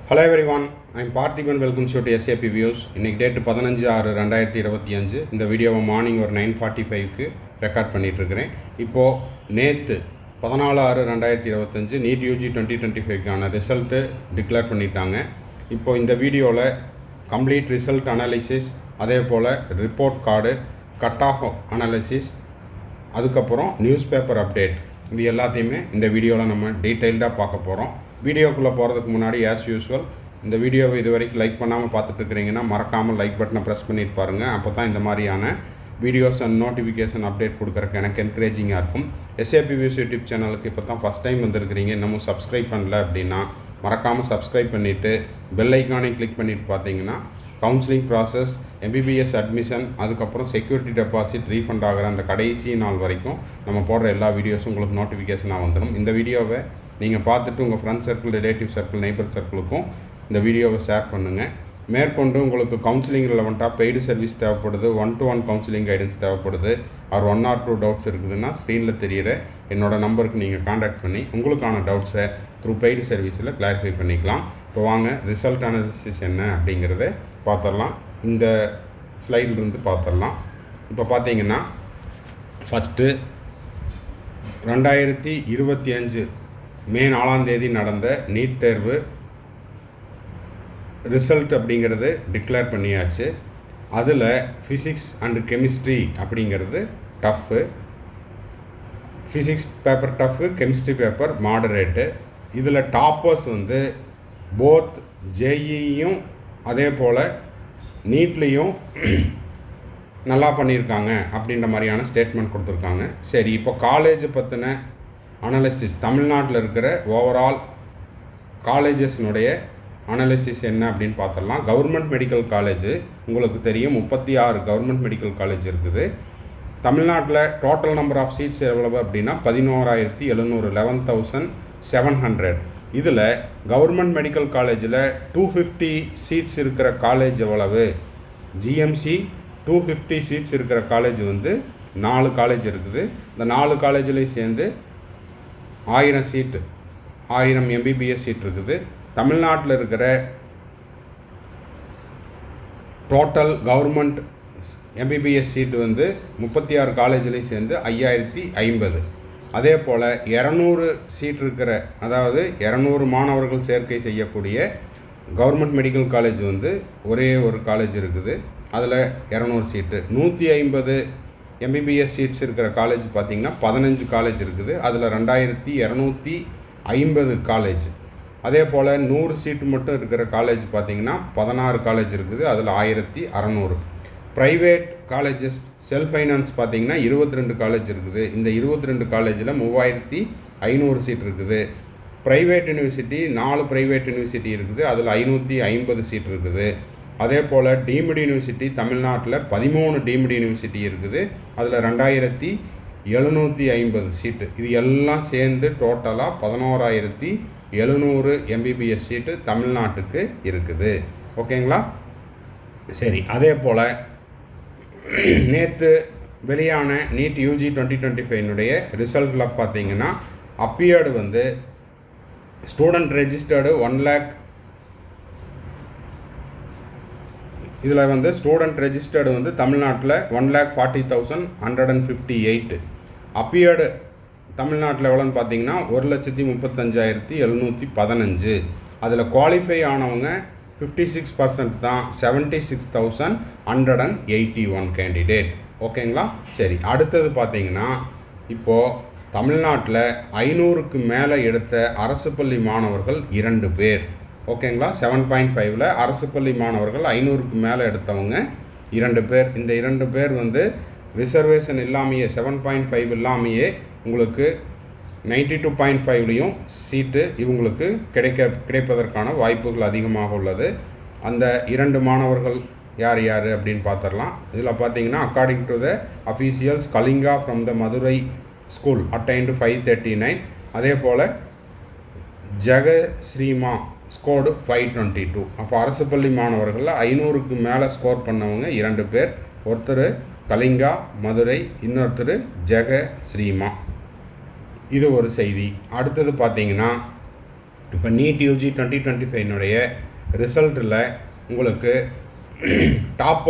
Hello everyone, I am Parthiban. Welcome to SAP Views. இன்னைக்கு date 15/6/2025. இந்த வீடியோவை morning ஒரு 9:45க்கு ரெக்கார்ட் பண்ணிட்டு இருக்கிறேன். இப்போது நேற்று 14/6/2025 நீட் யூஜி 2025க்கான ரிசல்ட்டு டிக்ளேர் பண்ணிட்டாங்க. இப்போது இந்த வீடியோவில் கம்ப்ளீட் ரிசல்ட் அனாலிசிஸ், அதே போல் report card, cut off analysis, அதுக்கப்புறம் நியூஸ் பேப்பர் அப்டேட், இது எல்லாத்தையுமே இந்த வீடியோவில் நம்ம டீட்டெயில்டாக பார்க்க போகிறோம். வீடியோக்குள்ளே போகிறதுக்கு முன்னாடி ஆஸ் யூஸ்வல் இந்த வீடியோவை இது வரைக்கும் லைக் பண்ணாமல் பார்த்துட்ருக்கிறீங்கன்னா மறக்காமல் லைக் பட்டனை ப்ரெஸ் பண்ணிட்டு பாருங்கள். அப்போ தான் இந்த மாதிரியான வீடியோஸ் அண்ட் நோட்டிஃபிகேஷன் அப்டேட் கொடுக்குறக்கு எனக்கு என்கரேஜிங்காக இருக்கும். SAP Views யூடியூப் சேனலுக்கு இப்போ தான் ஃபஸ்ட் டைம் வந்திருக்கிறீங்க, இன்னமும் சப்ஸ்கிரைப் பண்ணல அப்படின்னா மறக்காமல் சப்ஸ்கிரைப் பண்ணிவிட்டு பெல் ஐக்கானை கிளிக் பண்ணிவிட்டு பார்த்தீங்கன்னா கவுன்சிலிங் ப்ராசஸ், MBBS அட்மிஷன், அதுக்கப்புறம் செக்யூரிட்டி டெபாசிட் ரீஃபண்ட் ஆகிற அந்த கடைசி நாள் வரைக்கும் நம்ம போடுற எல்லா வீடியோஸும் உங்களுக்கு நோட்டிஃபிகேஷனாக வந்துடும். இந்த வீடியோவை நீங்கள் பார்த்துட்டு உங்கள் friend circle, relative circle, neighbour சர்க்கிளுக்கும் இந்த வீடியோவை ஷேர் பண்ணுங்கள். மேற்கொண்டு உங்களுக்கு கவுன்சிலிங் ரிலவெண்ட்டாக பெய்டு சர்வீஸ் தேவைப்படுது, 1-to-1 கவுன்சிலிங் கைடன்ஸ் தேவைப்படுது, ஒரு 1 or 2 டவுட்ஸ் இருக்குதுன்னா ஸ்க்ரீனில் தெரிகிற என்னோடய நம்பருக்கு நீங்கள் காண்டாக்ட் பண்ணி உங்களுக்கான டவுட்ஸை த்ரூ பெய்டு சர்வீஸில் கிளாரிஃபை பண்ணிக்கலாம். இப்போ வாங்க ரிசல்ட் அனாலிசிஸ் என்ன அப்படிங்கிறத பார்த்துடலாம். இந்த ஸ்லைட்லேருந்து பார்த்துடலாம். இப்போ பார்த்தீங்கன்னா ஃபஸ்ட்டு 2025 மே 4 நடந்த நீட் தேர்வு ரிசல்ட் அப்படிங்கிறது டிக்ளேர் பண்ணியாச்சு. அதில் ஃபிசிக்ஸ் அண்டு கெமிஸ்ட்ரி அப்படிங்கிறது tough, physics paper tough, chemistry paper moderate. இதில் டாப்பர்ஸ் வந்து போத் ஜேஇயும் அதே போல் நீட்லேயும் நல்லா பண்ணியிருக்காங்க அப்படின்ற மாதிரியான ஸ்டேட்மெண்ட் கொடுத்துருக்காங்க. சரி, இப்போ காலேஜ் பற்றின அனாலிசிஸ், தமிழ்நாட்டில் இருக்கிற ஓவரால் காலேஜஸ்னுடைய அனாலிசிஸ் என்ன அப்படின்னு பார்த்துடலாம். கவர்மெண்ட் மெடிக்கல் காலேஜ் உங்களுக்கு தெரியும், 36 கவர்மெண்ட் மெடிக்கல் காலேஜ் இருக்குது. தமிழ்நாட்டில் டோட்டல் நம்பர் ஆஃப் சீட்ஸ் எவ்வளவு அப்படின்னா 11,700, 11,700. இதில் கவர்மெண்ட் மெடிக்கல் காலேஜில் 250 சீட்ஸ் இருக்கிற காலேஜ் எவ்வளவு? GMC 250 சீட்ஸ் இருக்கிற காலேஜ் வந்து 4 காலேஜ் இருக்குது. இந்த 4 காலேஜ்லேயும் சேர்ந்து 1000 சீட்டு, 1000 MBBS சீட் இருக்குது. தமிழ்நாட்டில் இருக்கிற டோட்டல் கவர்மெண்ட் MBBS சீட்டு வந்து 36 காலேஜ்லேயும் சேர்ந்து 5050. அதே போல் 200 சீட் இருக்கிற, அதாவது 200 மாணவர்கள் சேர்க்கை செய்யக்கூடிய கவர்மெண்ட் மெடிக்கல் காலேஜ் வந்து ஒரே ஒரு காலேஜ் இருக்குது, அதில் 200 சீட்டு. 150 MBBS சீட்ஸ் இருக்கிற காலேஜ் பார்த்திங்கன்னா 15 காலேஜ் இருக்குது, அதில் 2250 காலேஜ். அதே போல் 100 சீட்டு மட்டும் இருக்கிற காலேஜ் பார்த்திங்கன்னா 16 காலேஜ் இருக்குது, அதில் 1600. ப்ரைவேட் காலேஜஸ் செல்ஃப் ஃபைனான்ஸ் பார்த்திங்கன்னா 22 காலேஜ் இருக்குது. இந்த 22 காலேஜில் 3500 சீட் இருக்குது. ப்ரைவேட் யூனிவர்சிட்டி 4 ப்ரைவேட் யூனிவர்சிட்டி இருக்குது, அதில் 550 சீட் இருக்குது. அதே போல் டீம்டு யூனிவர்சிட்டி தமிழ்நாட்டில் 13 டீம்டு யூனிவர்சிட்டி இருக்குது, அதில் 2750 சீட்டு. இது எல்லாம் சேர்ந்து டோட்டலாக 11,700 MBBS சீட்டு தமிழ்நாட்டுக்கு இருக்குது. ஓகேங்களா? சரி, அதே போல் நேற்று வெளியான நீட் யூஜி 2025 ரிசல்ட்டில் பார்த்தீங்கன்னா அப்பியர்டு வந்து ஸ்டூடெண்ட் ரெஜிஸ்டர்டு 1 lakh, இதில் வந்து ஸ்டூடெண்ட் ரெஜிஸ்டர்டு வந்து தமிழ்நாட்டில் 1,40,158. அப்பியர்டு தமிழ்நாட்டில் எவ்வளோன்னு பார்த்தீங்கன்னா 1,35,715. அதில் குவாலிஃபை ஆனவங்க 56% தான், 76,181 கேண்டிடேட். ஓகேங்களா? சரி, அடுத்தது பார்த்தீங்கன்னா இப்போது தமிழ்நாட்டில் 500க்கு மேலே எடுத்த அரசு பள்ளி மாணவர்கள் 2 பேர். ஓகேங்களா? 7.5ல் அரசு பள்ளி மாணவர்கள் 500க்கு மேலே எடுத்தவங்க 2 பேர். இந்த 2 பேர் வந்து ரிசர்வேஷன் இல்லாமையே, 7.5 இல்லாமையே உங்களுக்கு 92.5லையும் சீட்டு இவங்களுக்கு கிடைப்பதற்கான வாய்ப்புகள் அதிகமாக உள்ளது. அந்த 2 மாணவர்கள் யார் யார் அப்படின்னு பார்த்துடலாம். இதில் பார்த்தீங்கன்னா according to the officials, Kalinga from the Madurai school attained 539. அதே போல் ஜெகஸ்ரீமா ஸ்கோர்டு 522. அப்போ அரசு பள்ளி மாணவர்களில் 500க்கு மேலே ஸ்கோர் பண்ணவங்க 2 பேர். ஒருத்தர் கலிங்கா மதுரை, இன்னொருத்தர் ஜெகஸ்ரீமா. இது ஒரு செய்தி. அடுத்தது பார்த்தீங்கன்னா இப்போ நீட் யூஜி 2025 ரிசல்ட்டில் உங்களுக்கு டாப்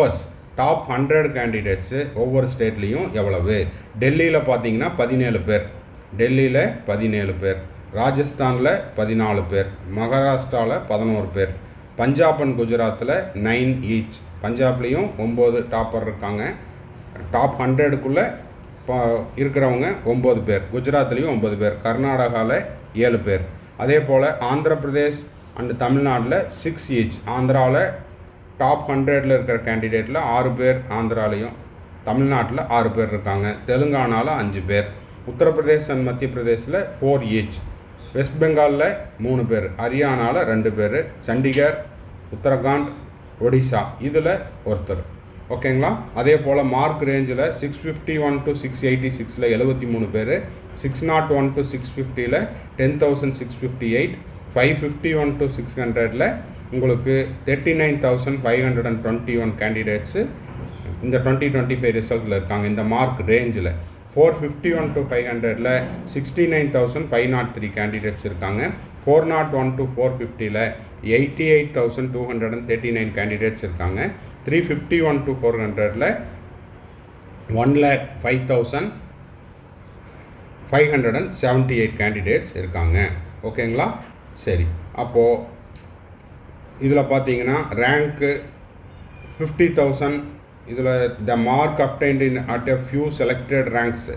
100 கேண்டிடேட்ஸு ஒவ்வொரு ஸ்டேட்லேயும் எவ்வளவு? டெல்லியில் பார்த்தீங்கன்னா 17 பேர், டெல்லியில் 17 பேர், ராஜஸ்தானில் 14 பேர், மகாராஷ்டிராவில் 11 பேர், பஞ்சாப் அண்ட் குஜராத்தில் 9 ஈச். பஞ்சாப்லேயும் 9 டாப்பர் இருக்காங்க. டாப் 100க்குள்ளே இருக்கிறவங்க 9 பேர், குஜராத்லேயும் 9 பேர், கர்நாடகாவில் 7 பேர். அதே போல் ஆந்திர பிரதேஷ் அண்டு தமிழ்நாட்டில் 6 ஈச். ஆந்திராவில் டாப் 100ல் இருக்கிற கேண்டிடேட்டில் 6 பேர் ஆந்திராலையும், தமிழ்நாட்டில் 6 பேர் இருக்காங்க. தெலுங்கானாவில் 5 பேர், உத்தரப்பிரதேஷ் அண்ட் மத்திய பிரதேசில் 4 ஈச். வெஸ்ட் பெங்காலில் 3 பேர், ஹரியானாவில் 2 பேர், சண்டிகர், உத்தரகாண்ட், ஒடிசா இதில் ஒருத்தர். ஓகேங்களா? அதே போல் மார்க் ரேஞ்சில் 651 to 686 73 பேர், 601 to 650 10,658, 551 to 600 உங்களுக்கு 39,521 கேண்டிடேட்ஸு இந்த 2025 ரிசல்ட்டில் இருக்காங்க. இந்த மார்க் ரேஞ்சில் 451 to 500 69,503 கேண்டிடேட்ஸ் இருக்காங்க. 401 to 450 88,239 கேண்டிடேட்ஸ் இருக்காங்க. 351 to 400 1,05,578 கேண்டிடேட்ஸ் இருக்காங்க. ஓகேங்களா? சரி, அப்போது இதில் பார்த்தீங்கன்னா ரேங்க்கு 50,000. இதில் the mark obtained in at a few selected ranks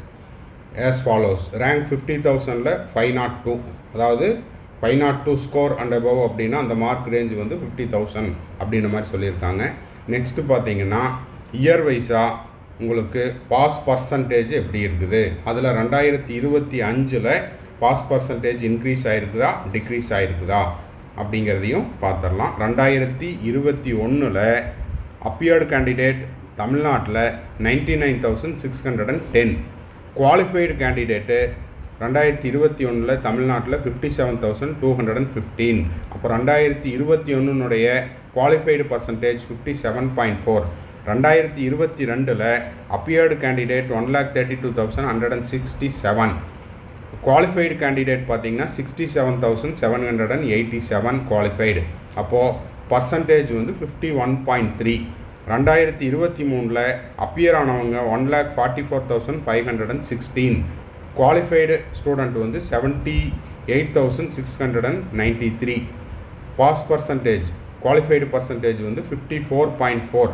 as follows. Rank 50,000ல் 502, அதாவது 502 ஸ்கோர் அண்ட் அபவ் அப்படின்னா அந்த மார்க் ரேஞ்ச் வந்து 50,000 அப்படின்ற மாதிரி சொல்லியிருக்காங்க. நெக்ஸ்ட்டு பார்த்தீங்கன்னா இயர் வைஸாக உங்களுக்கு பாஸ் பர்சன்டேஜ் எப்படி இருக்குது? அதில் 2025 பாஸ் பர்சன்டேஜ் இன்க்ரீஸ் ஆகிருக்குதா, டிக்ரீஸ் ஆகிருக்குதா அப்படிங்கிறதையும் பார்த்துடலாம். 2021 அப்பியர்டு கேண்டிடேட் தமிழ்நாட்டில் 99,610. குவாலிஃபைடு கேண்டிடேட்டு 2021 தமிழ்நாட்டில் 57,215. அப்போ 2021 qualified percentage 57.4. 2022 appeared candidate 1,32,167. Qualified candidate பார்த்தீங்கன்னா 67,787 குவாலிஃபைடு. அப்போது பர்சன்டேஜ் வந்து 51.3. 2023 அப்பியர் ஆனவங்க 1,44,516. குவாலிஃபைடு ஸ்டூடெண்ட் வந்து 78,693. பாஸ் பர்சன்டேஜ் குவாலிஃபைடு பர்சன்டேஜ் வந்து 54.4.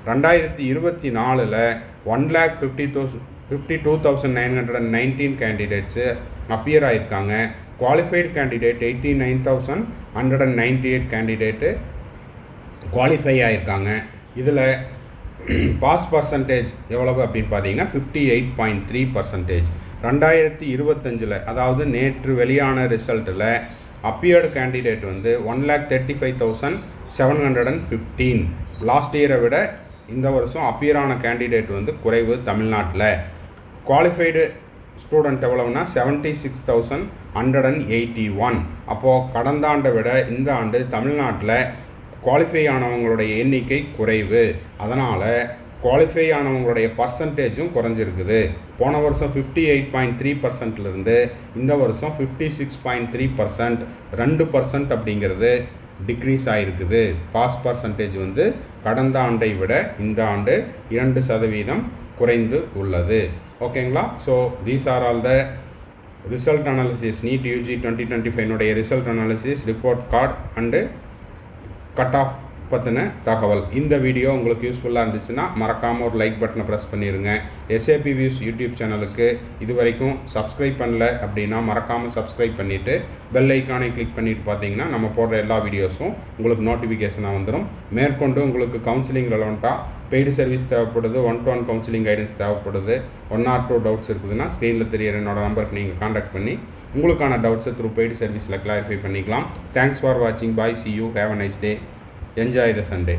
2024 1,52,919 கேண்டிடேட்ஸு அப்பியர் ஆகியிருக்காங்க. குவாலிஃபைடு கேண்டிடேட் 89,198 கேண்டிடேட்டு குவாலிஃபை ஆகியிருக்காங்க. இதில் பாஸ் பர்சன்டேஜ் எவ்வளவு அப்படின்னு பார்த்தீங்கன்னா 58.3%. 2025 அதாவது நேற்று வெளியான ரிசல்ட்டில் அப்பியர்டு கேண்டிடேட் வந்து 1,35,715. லாஸ்ட் இயரை விட இந்த வருஷம் அப்பியரான கேண்டிடேட் வந்து குறைவு தமிழ்நாட்டில். குவாலிஃபைடு ஸ்டூடெண்ட் எவ்வளவுனா 76,181. அப்போது கடந்த ஆண்டை விட இந்த ஆண்டு தமிழ்நாட்டில் குவாலிஃபை ஆனவங்களுடைய எண்ணிக்கை குறைவு. அதனால் குவாலிஃபை ஆனவங்களுடைய பர்சன்டேஜும் குறைஞ்சிருக்குது. போன வருஷம் 58.3%லேருந்து இந்த வருஷம் 56.3%, 2% அப்படிங்கிறது டிக்ரீஸ் ஆகிருக்குது. பாஸ் பர்சன்டேஜ் வந்து கடந்த ஆண்டை விட இந்த ஆண்டு 2% குறைந்து உள்ளது. ஓகேங்களா? So these are all the result analysis, NEET UG 2025 result analysis, report card and cut off பற்றின தகவல். இந்த வீடியோ உங்களுக்கு யூஸ்ஃபுல்லாக இருந்துச்சுன்னா மறக்காமல் ஒரு லைக் பட்டனை ப்ரெஸ் பண்ணிடுங்க. எஸ்ஏபி வியூஸ் யூடியூப் சேனலுக்கு இது வரைக்கும் சப்ஸ்கிரைப் பண்ணல அப்படின்னா மறக்காமல் சப்ஸ்கிரைப் பண்ணிவிட்டு பெல் ஐக்கானை கிளிக் பண்ணிவிட்டு பார்த்தீங்கன்னா நம்ம போடுற எல்லா வீடியோஸும் உங்களுக்கு நோட்டிஃபிகேஷனாக வந்துடும். மேற்கொண்டு உங்களுக்கு கவுன்சிலிங் ரெலவெண்ட்டாக பெய்டு சர்வீஸ் தேவைப்படுது, 1-to-1 கவுன்சிலிங் கைடன்ஸ் தேவைப்படுது, 1 or 2 டவுட்ஸ் இருக்குதுன்னா ஸ்க்ரீனில் தெரியிற என்னோட நம்பருக்கு நீங்கள் காண்டாக்ட் பண்ணி உங்களுக்கான டவுட்ஸை த்ரூ பெய்டு சர்வீஸில் கிளாரிஃபை பண்ணிக்கலாம். தேங்க்ஸ் ஃபார் வாட்சிங். பாய், see you, have a nice day. Enjoy the Sunday.